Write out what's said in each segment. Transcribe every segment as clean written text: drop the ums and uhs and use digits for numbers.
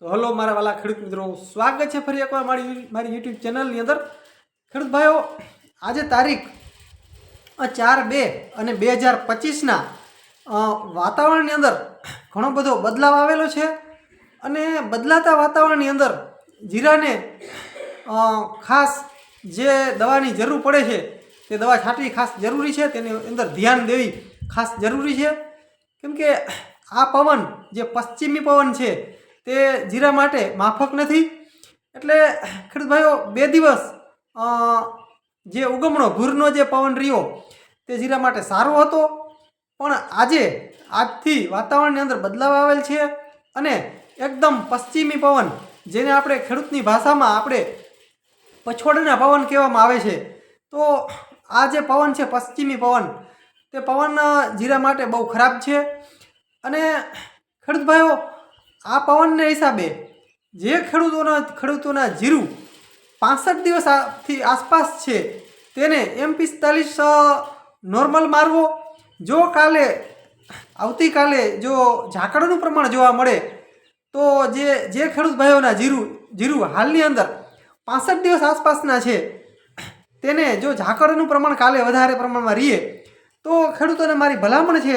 તો હલો મારા વાલા ખેડૂત મિત્રો, સ્વાગત છે ફરી એકવાર મારી યુટ્યુબ ચેનલની અંદર। ખેડૂત ભાઈઓ, આજે તારીખ 4/2/2025ના વાતાવરણની અંદર ઘણો બધો બદલાવ આવેલો છે અને બદલાતા વાતાવરણની અંદર જીરાને ખાસ જે દવાની જરૂર પડે છે તે દવા છાંટવી ખાસ જરૂરી છે, તેની અંદર ધ્યાન દેવી ખાસ જરૂરી છે। કેમ કે આ પવન જે પશ્ચિમી પવન છે તે જીરા માટે માફક નથી। એટલે ખેડૂત ભાઈઓ, 2 દિવસ જે ઉગમણો ભૂરનો જે પવન રહ્યો તે જીરા માટે સારો હતો, પણ આજથી વાતાવરણની અંદર બદલાવ આવેલ છે અને એકદમ પશ્ચિમી પવન, જેને આપણે ખેડૂતની ભાષામાં આપણે પછોડના પવન કહેવામાં આવે છે, તો આ જે પવન છે પશ્ચિમી પવન, તે પવન જીરા માટે બહુ ખરાબ છે। અને ખેડૂત ભાઈઓ, આ પવનને હિસાબે જે ખેડૂતોના જીરું 65 દિવસથી આસપાસ છે તેને M45 નોર્મલ મારવો। જો આવતીકાલે જો ઝાકળનું પ્રમાણ જોવા મળે તો જે ખેડૂત ભાઈઓના જીરું હાલની અંદર 65 દિવસ આસપાસના છે તેને જો ઝાકળનું પ્રમાણ કાલે વધારે પ્રમાણમાં રહીએ તો ખેડૂતોને મારી ભલામણ છે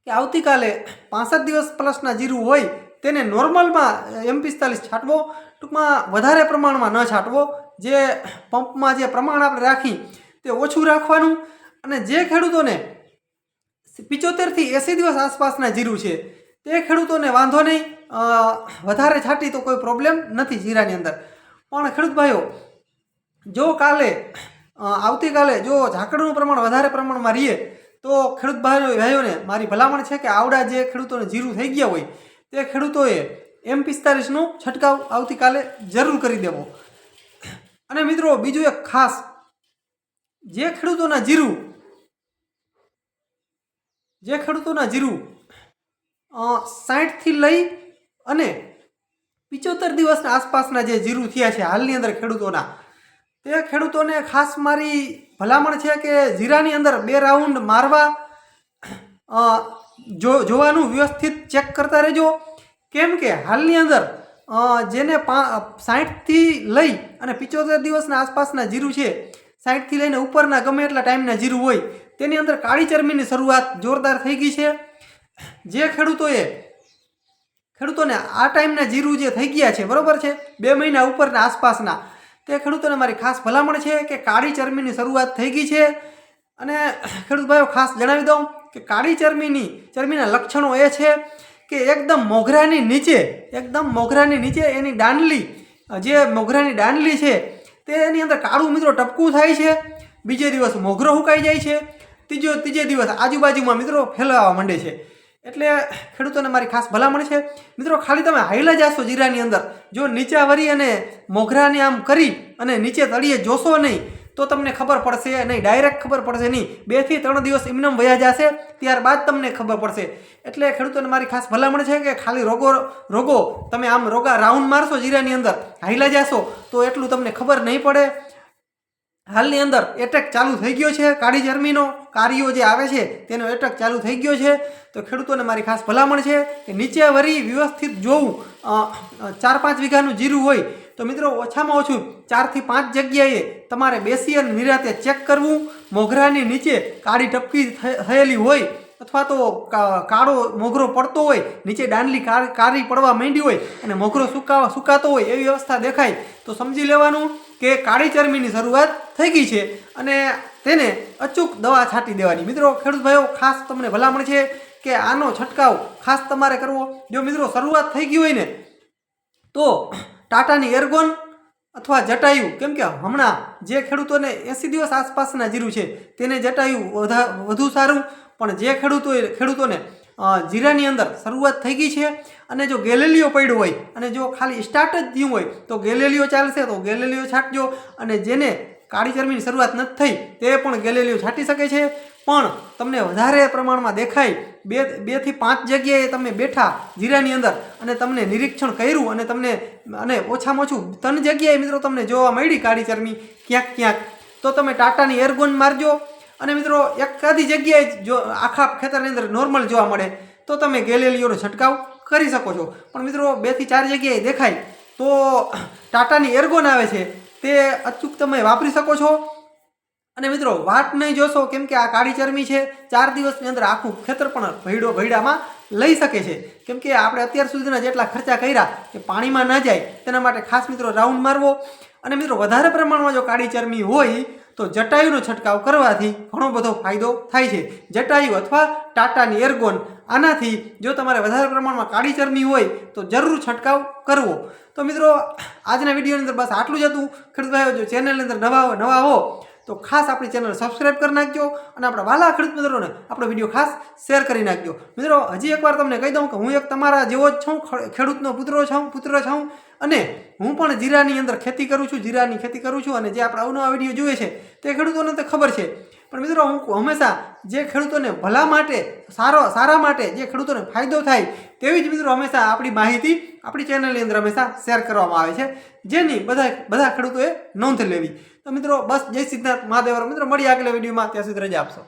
કે આવતીકાલે 65 દિવસ પ્લસના જીરું હોય તેને નોર્મલમાં M45 છાંટવો, ટૂંકમાં વધારે પ્રમાણમાં ન છાંટવો। જે પંપમાં જે પ્રમાણ આપણે રાખી તે ઓછું રાખવાનું। અને જે ખેડૂતોને 75 થી 80 દિવસ આસપાસના જીરું છે તે ખેડૂતોને વાંધો નહીં, વધારે છાંટી તો કોઈ પ્રોબ્લેમ નથી જીરાની અંદર। પણ ખેડૂત ભાઈઓ, જો આવતીકાલે જો ઝાકળનું પ્રમાણ વધારે પ્રમાણમાં રહીએ તો ખેડૂત ભાઈઓને મારી ભલામણ છે કે આવડા જે ખેડૂતોને જીરું થઈ ગયા હોય તે ખેડૂતોએ M45નો છંટકાવ આવતીકાલે જરૂર કરી દેવો। અને મિત્રો, બીજું એક ખાસ, જે ખેડૂતોના જીરું 60 થી લઈ અને 75 દિવસના આસપાસના જે જીરું થયા છે હાલની અંદર ખેડૂતોના, તે ખેડૂતોને ખાસ મારી ભલામણ છે કે જીરાની અંદર 2 રાઉન્ડ મારવા, જોવાનું વ્યવસ્થિત ચેક કરતા રહેજો। કેમ કે હાલની અંદર જેને 60 થી લઈ અને 75 દિવસના આસપાસના જીરું છે, 60 થી લઈને ઉપરના ગમે એટલા ટાઈમના જીરું હોય તેની અંદર કાળી ચરબીની શરૂઆત જોરદાર થઈ ગઈ છે। જે ખેડૂતોને આ ટાઈમના જીરું જે થઈ ગયા છે, બરોબર છે, 2 મહિના ઉપરના આસપાસના, તે ખેડૂતોને મારી ખાસ ભલામણ છે કે કાળી ચરબીની શરૂઆત થઈ ગઈ છે। અને ખેડૂત ભાઈઓ, ખાસ જણાવી દઉં કે કાળી ચરબીના લક્ષણો એ છે કે એકદમ મોગરાની નીચે એની દાંડલી, જે મોગરાની દાંડલી છે તે એની અંદર કાળું મિત્રો ટપકું થાય છે। બીજે દિવસ મોગરો હુકાઈ જાય છે, ત્રીજે દિવસ આજુબાજુમાં મિત્રો ફેલાવા માંડે છે। એટલે ખેડૂતોને મારી ખાસ ભલામણ છે મિત્રો, ખાલી તમે હાઈલા જાશો જીરાની અંદર, જો નીચા વરી અને મોગરાને આમ કરી અને નીચે તળિયે જોશો નહીં તો તમને ખબર પડશે નહીં, ડાયરેક્ટ ખબર પડશે નહીં, 2 થી 3 દિવસ એમનેમ વયા જશે, ત્યારબાદ તમને ખબર પડશે। એટલે ખેડૂતોને મારી ખાસ ભલામણ છે કે ખાલી રોગો તમે આમ રાઉન્ડ મારશો જીરાની અંદર, હાઈલા જાશો તો એટલું તમને ખબર નહીં પડે। હાલની અંદર એટેક ચાલુ થઈ ગયો છે, કાળી ચરબીનો કાર્યો જે આવે છે તેનો એટેક ચાલુ થઈ ગયો છે। તો ખેડૂતોને મારી ખાસ ભલામણ છે કે નીચે વરી વ્યવસ્થિત જોવું। 4-5 વીઘાનું જીરું હોય તો મિત્રો ઓછામાં ઓછું 4 થી 5 જગ્યાએ તમારે બેસી અને નિરાતે ચેક કરવું। મોગરાની નીચે કાળી ટપકી થયેલી હોય અથવા તો કાળો મોગરો પડતો હોય, નીચે દાંડલી કાળી પડવા માંડી હોય અને મોગરો સુકાતો હોય એવી અવસ્થા દેખાય તો સમજી લેવાનું કે કાળી ચરબીની શરૂઆત થઈ ગઈ છે અને તેને અચૂક દવા છાંટી દેવાની। મિત્રો, ખેડૂત ભાઈઓ, ખાસ તમને ભલામણ છે કે આનો છંટકાવ ખાસ તમારે કરવો। જો મિત્રો શરૂઆત થઈ ગઈ હોય ને તો ટાટાની એર્ગોન અથવા જટાયુ, કેમ કે હમણાં જે ખેડૂતોને 80 દિવસ આસપાસના જીરું છે તેને જટાયુ વધુ સારું, પણ જે ખેડૂતોને જીરાની અંદર શરૂઆત થઈ ગઈ છે અને જો ગેલેલિયો પડ્યો હોય અને જો ખાલી સ્ટાર્ટ જ થયું હોય તો ગેલેલિયો ચાલશે, તો ગેલેલિયો છાંટજો। અને જેને કાળી ચરબીની શરૂઆત નથી થઈ તે પણ ગેલેલિયો છાંટી શકે છે। પણ તમને વધારે પ્રમાણમાં દેખાય 2 થી 5 જગ્યાએ તમે બેઠા જીરાની અંદર અને તમને નિરીક્ષણ કર્યું અને ઓછામાં ઓછું 3 જગ્યાએ મિત્રો તમને જોવા મળી કાળી ચરબી ક્યાંક, તો તમે ટાટાની એર્ગોન મારજો। અને મિત્રો, એકાદી જગ્યાએ જો આખા ખેતરની અંદર નોર્મલ જોવા મળે તો તમે ગેલેલિયોનો છંટકાવ કરી શકો છો. પણ મિત્રો 2 થી 4 જગ્યાએ દેખાય તો ટાટાની એર્ગોન આવે છે તે અચૂક તમે વાપરી શકો છો. અને મિત્રો વાટ નહીં જોશો, કેમ કે આ કાળી ચરમી છે 4 દિવસની અંદર આખું ખેતર પણ ભયડામાં લઈ શકે છે. કેમ કે આપણે અત્યાર સુધીના જેટલા ખર્ચા કર્યા એ પાણીમાં ના જાય તેના માટે ખાસ મિત્રો રાઉન્ડ મારવો. અને મિત્રો વધારે પ્રમાણમાં જો કાળી ચરમી હોય તો જટાયુનો છંટકાવ કરવાથી ઘણો બધો ફાયદો થાય છે. જટાયુ અથવા ટાટાની એર્ગોન, આનાથી જો તમારે વધારે પ્રમાણમાં કાળી ચરમી હોય તો જરૂર છંટકાવ કરવો. તો મિત્રો આજના વિડીયોની અંદર બસ આટલું જ હતું. ખેડૂત ભાઈઓ, જો ચેનલની અંદર નવા હો તો ખાસ આપણી ચેનલ સબસ્ક્રાઇબ કરી નાખજો અને આપણા વાલા ખેડૂત મિત્રોને આપણો વિડીયો ખાસ શેર કરી નાખજો. મિત્રો હજી એકવાર તમને કહી દઉં કે હું એક તમારા જેવો જ છું, ખેડૂતનો પુત્ર છું અને હું પણ જીરાની અંદર ખેતી કરું છું, જીરાની ખેતી કરું છું. અને જે આપણા અવનવા વિડીયો જોઈએ છે તે ખેડૂતોને તો ખબર છે, પણ મિત્રો હું હંમેશા જે ખેડૂતોને ભલા માટે, સારા માટે, જે ખેડૂતોને ફાયદો થાય તેવી જ મિત્રો હંમેશા આપણી માહિતી આપણી ચેનલની અંદર હંમેશા શેર કરવામાં આવે છે, જેની બધા ખેડૂતોએ નોંધ લેવી. તો મિત્રો બસ જય સિદ્ધાર્થ મહાદેવ. મિત્રો મળીએ આગલા વિડીયોમાં, ત્યાં સુધી રજા આપશો.